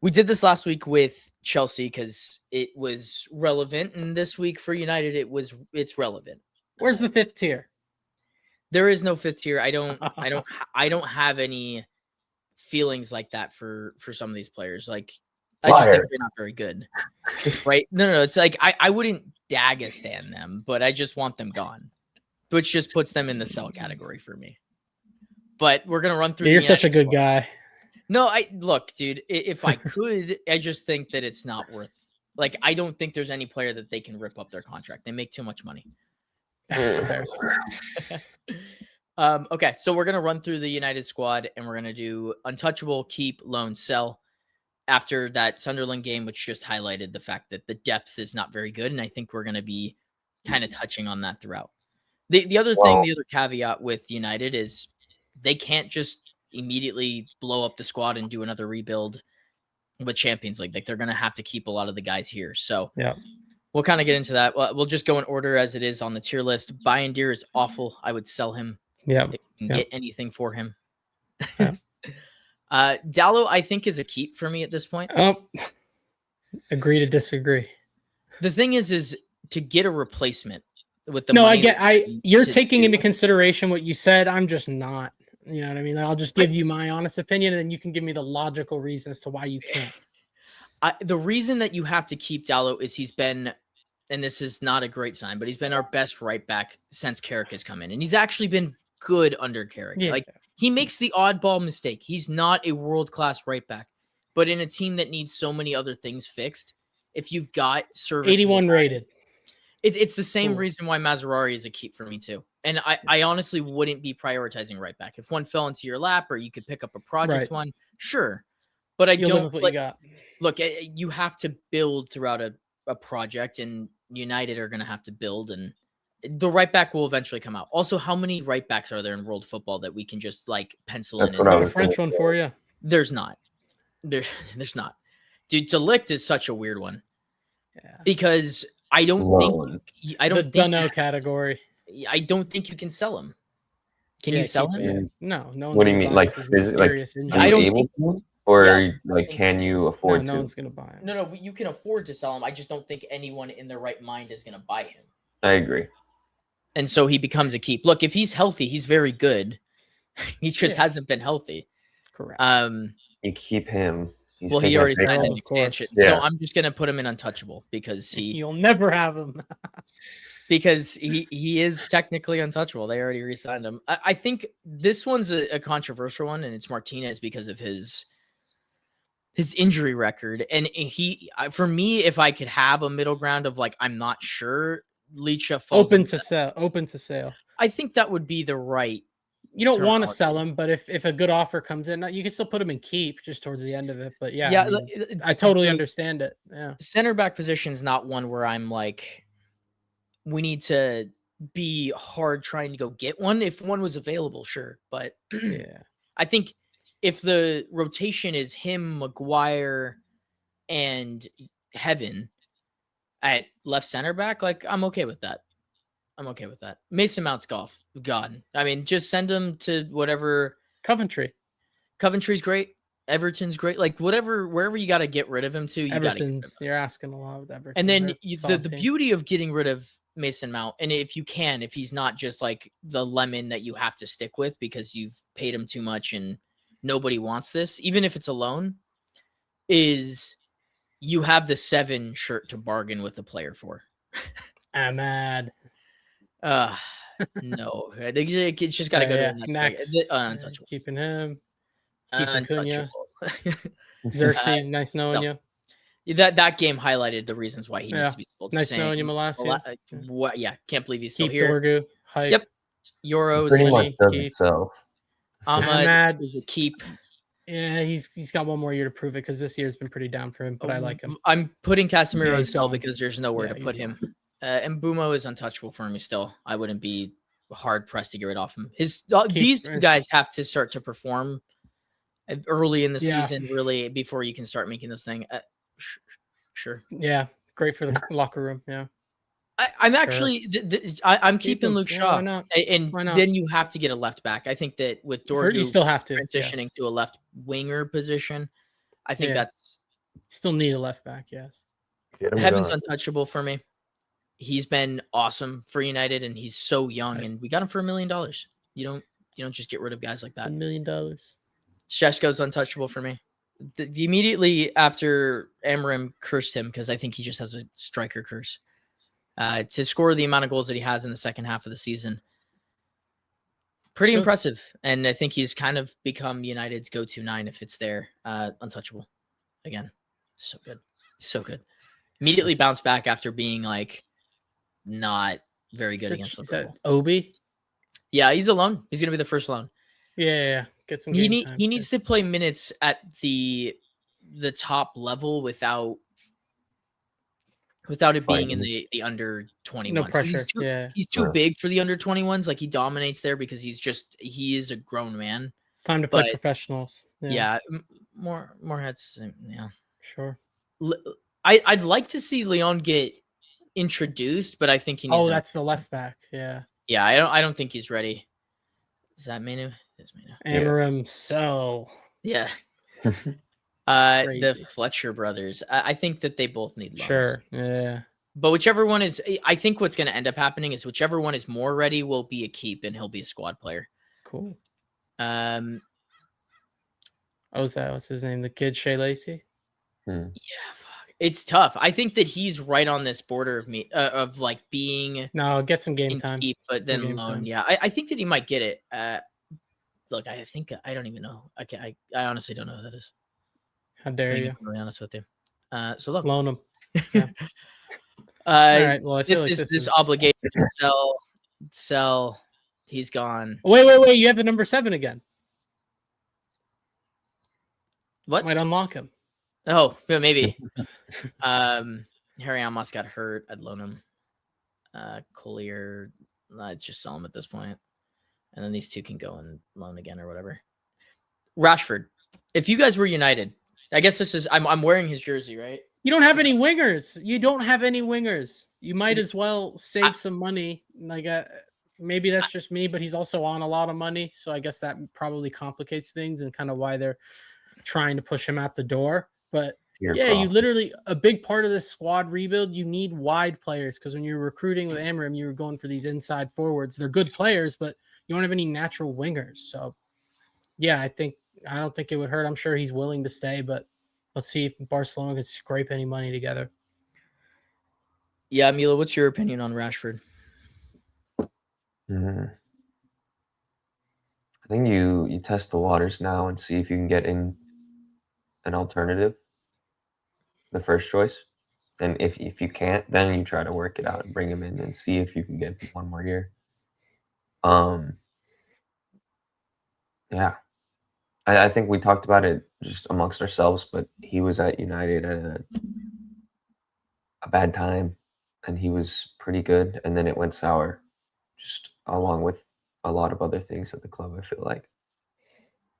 We did this last week with Chelsea because it was relevant, and this week for United, it's relevant. Where's the fifth tier? There is no fifth tier. I don't have any feelings like that for some of these players. Like, I just think they're not very good, right? No. It's like I wouldn't Dagestan them, but I just want them gone, which just puts them in the sell category for me. But we're gonna run through. You're such a good guy. No, look, dude. If I could, I just think that it's not worth. Like, I don't think there's any player that they can rip up their contract. They make too much money. Okay, so we're gonna run through the United squad, and we're gonna do untouchable, keep, loan, sell. After that Sunderland game, which just highlighted the fact that the depth is not very good, and I think we're gonna be kind of touching on that throughout. The other thing, the other caveat with United is they can't just immediately blow up the squad and do another rebuild with Champions League. Like, they're gonna have to keep a lot of the guys here. So yeah. We'll kind of get into that. We'll just go in order as it is on the tier list. Bayendier is awful. I would sell him. Yeah. If you can get anything for him. Yeah. Dallo, I think, is a keep for me at this point. Agree to disagree. The thing is to get a replacement with the money. You're taking into consideration what you said. I'm just not. You know what I mean? I'll just give you my honest opinion, and then you can give me the logical reasons to why you can't. The reason that you have to keep Dallo is he's been, and this is not a great sign, but he's been our best right back since Carrick has come in. And he's actually been good under Carrick. Yeah. Like, he makes the oddball mistake. He's not a world-class right back. But in a team that needs so many other things fixed, if you've got service... 81 rated. It's the same reason why Mazraoui is a keep for me too. And I honestly wouldn't be prioritizing right back. If one fell into your lap or you could pick up a project one, sure. But I don't... what you got. Look, you have to build throughout a project, and United are going to have to build, and the right back will eventually come out. Also, how many right backs are there in world football that we can just like pencil in? Is there a French one for you? There's not. There's not. Dude, De Ligt is such a weird one. Yeah. Because I don't think category. I don't think you can sell him. Can you sell him? No. What do you mean, like physically? I don't think. Or can you afford to? No one's going to buy him. No, you can afford to sell him. I just don't think anyone in their right mind is going to buy him. I agree. And so he becomes a keep. Look, if he's healthy, he's very good. He just hasn't been healthy. Correct. You keep him. He already signed an expansion. Yeah. So I'm just going to put him in untouchable because you'll never have him. Because he is technically untouchable. They already re-signed him. I think this one's a controversial one, and it's Martinez because of his injury record. And for me, if I could have a middle ground of like, I'm not sure, Licha falls open to sale. I think that would be the right. You don't want to sell him, but if a good offer comes in, you can still put him in keep just towards the end of it. But yeah, I totally understand it. Yeah. Center back position is not one where I'm like, we need to be hard trying to go get one. If one was available, sure. But yeah, I think if the rotation is him, Maguire, and Heaven at left center back, like, I'm okay with that. Mason Mount's gone. I mean, just send him to whatever. Coventry's great. Everton's great. Like, wherever you got to get rid of him to, you got to. You're asking a lot with Everton. And then the beauty of getting rid of Mason Mount, and if he's not just like the lemon that you have to stick with because you've paid him too much and nobody wants this, even if it's a loan, is you have the 7 shirt to bargain with the player for. Ahmad. No. It's just got to go to the next. Untouchable. Keeping him. Keeping Cunha. Xerxes, nice knowing you. That game highlighted the reasons why he needs to be sold. Nice knowing you, Malacia. Yeah, can't believe he's still here. Dorgu, hype. Yep. Euros. Pretty much does himself. Ahmad keep. Yeah, he's got one more year to prove it because this year's been pretty down for him, but I like him. I'm putting Casemiro as well because there's nowhere to put him. And Bumo is untouchable for me still. I wouldn't be hard pressed to get rid of him. These guys have to start to perform early in the season, really, before you can start making this thing. Sure. Yeah, great for the locker room. Yeah. I'm actually I'm keeping Luke Shaw, and then you have to get a left back. I think that with Dorgu, you still have to transitioning to a left winger position, I think that's Still need a left back, yes. Heaven's untouchable for me. He's been awesome for United, and he's so young, and we got him for $1 million. You don't just get rid of guys like that. $1 million. Šeško's untouchable for me. Immediately after Amorim cursed him, because I think he just has a striker curse, to score the amount of goals that he has in the second half of the season, pretty impressive. And I think he's kind of become United's go-to 9 if it's there. Untouchable. Again, so good. So good. Immediately bounced back after being like not very good against Liverpool. Obi? Yeah, he's a loan. He's going to be the first loan. Yeah. Get some He game time. needs to play minutes at the top level without it being in the under 21s. No pressure. He's too big for the under 21s. Like, he dominates there because he is a grown man. Time to play professionals. Yeah, more heads. Yeah, sure. I'd like to see Leon get introduced, but I think he needs. Oh, that's the left back. Yeah. Yeah, I don't think he's ready. Is that Manu? It's Manu. Amorim, so. Yeah. The Fletcher brothers. I think that they both need loans. Sure. Yeah. But whichever one is, I think what's going to end up happening is whichever one is more ready will be a keep, and he'll be a squad player. Cool. What's his name? The kid Shea Lacey? Yeah, fuck. It's tough. I think that he's right on this border of like being. No, get some game time. Keep, but then loan. Yeah, I think that he might get it. Look, I don't even know. I honestly don't know who that is. How dare you? To be honest with you. So look, loan him. Yeah. All right. Well, this is obligation to sell. He's gone. Wait! You have the number 7 again. What? Might unlock him. Oh, maybe. Harry Amos got hurt. I'd loan him. Collier, I'd just sell him at this point. And then these two can go and loan again or whatever. Rashford, if you guys were United, I guess this is, I'm wearing his jersey, right? You don't have any wingers. You might as well save some money. Like, maybe that's just me, but he's also on a lot of money. So I guess that probably complicates things and kind of why they're trying to push him out the door. But you literally, a big part of this squad rebuild, you need wide players, because when you're recruiting with Amorim, you were going for these inside forwards. They're good players, but you don't have any natural wingers. So yeah, I don't think it would hurt. I'm sure he's willing to stay, but let's see if Barcelona can scrape any money together. Yeah, Mila, what's your opinion on Rashford? I think you test the waters now and see if you can get in an alternative, the first choice. And if you can't, then you try to work it out and bring him in and see if you can get one more year. Yeah. I think we talked about it just amongst ourselves, but he was at United at a bad time, and he was pretty good, and then it went sour, just along with a lot of other things at the club, I feel like.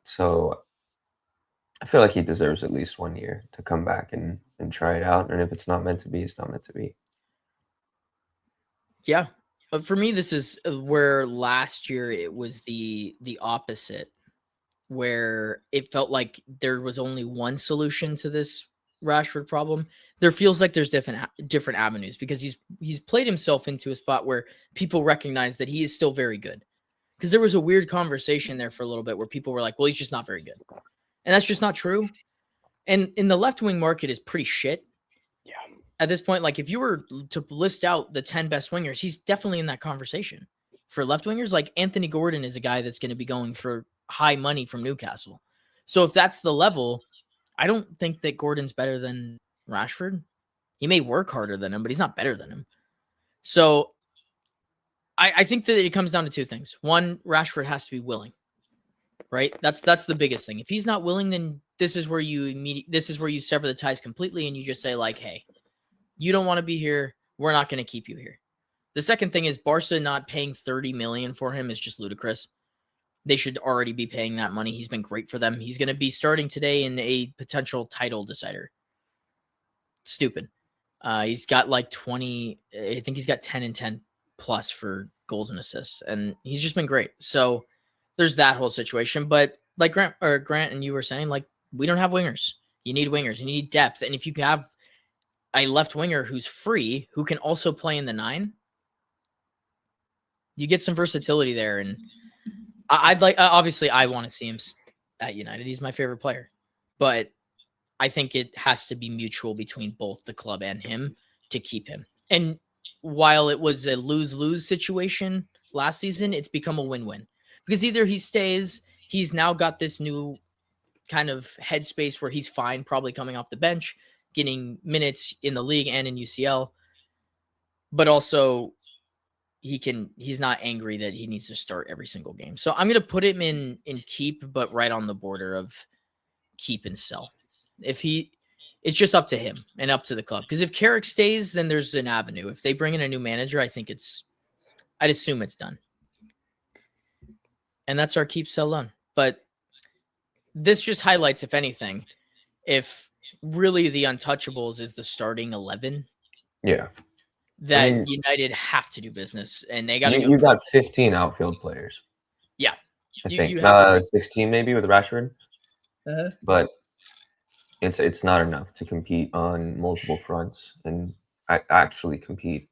So I feel like he deserves at least 1 year to come back and try it out, and if it's not meant to be, it's not meant to be. Yeah. But for me, this is where last year it was the opposite, where it felt like there was only one solution to this Rashford problem. There feels like there's different avenues, because he's played himself into a spot where people recognize that he is still very good. Because there was a weird conversation there for a little bit where people were like, well, he's just not very good. And that's just not true. And in the left wing market is pretty shit. Yeah. At this point, like, if you were to list out the 10 best wingers, he's definitely in that conversation. For left wingers, like Anthony Gordon is a guy that's going to be going for high money from Newcastle. So if that's the level, I don't think that Gordon's better than Rashford. He may work harder than him, but he's not better than him. So I think that it comes down to two things. One, Rashford has to be willing, right? That's the biggest thing. If he's not willing, then this is where you sever the ties completely, and you just say, like, hey, you don't want to be here. We're not going to keep you here. The second thing is Barca not paying $30 million for him is just ludicrous. They should already be paying that money. He's been great for them. He's going to be starting today in a potential title decider. Stupid. He's got like 20. I think he's got 10 and 10 plus for goals and assists, and he's just been great. So there's that whole situation. But like Grant and you were saying, like, we don't have wingers. You need wingers. You need depth. And if you have a left winger who's free, who can also play in the 9, you get some versatility there. And I'd like, obviously, I want to see him at United. He's my favorite player. But I think it has to be mutual between both the club and him to keep him. And while it was a lose-lose situation last season, it's become a win-win. Because either he stays, he's now got this new kind of headspace where he's fine, probably coming off the bench, getting minutes in the league and in UCL. But also he's not angry that he needs to start every single game. So I'm going to put him in keep, but right on the border of keep and sell. It's just up to him and up to the club. Because if Carrick stays, then there's an avenue. If they bring in a new manager, I'd assume it's done. And that's our keep, sell, loan. But this just highlights, if anything, if really the untouchables is the starting 11. Yeah. That United have to do business, and they got to do. You got 15 outfield players. Yeah, I think 16 maybe with Rashford. But it's not enough to compete on multiple fronts and actually compete.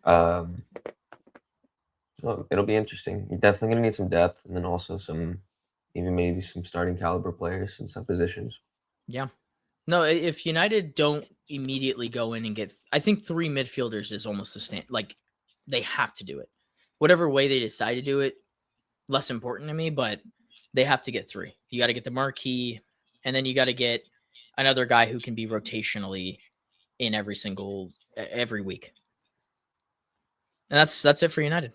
So it'll be interesting. You're definitely gonna need some depth, and then also maybe some starting caliber players in some positions. Yeah. No, if United don't immediately go in and get, I think 3 midfielders is almost the stand. Like, they have to do it. Whatever way they decide to do it, less important to me, but they have to get 3. You got to get the marquee, and then you got to get another guy who can be rotationally in every week. And that's it for United.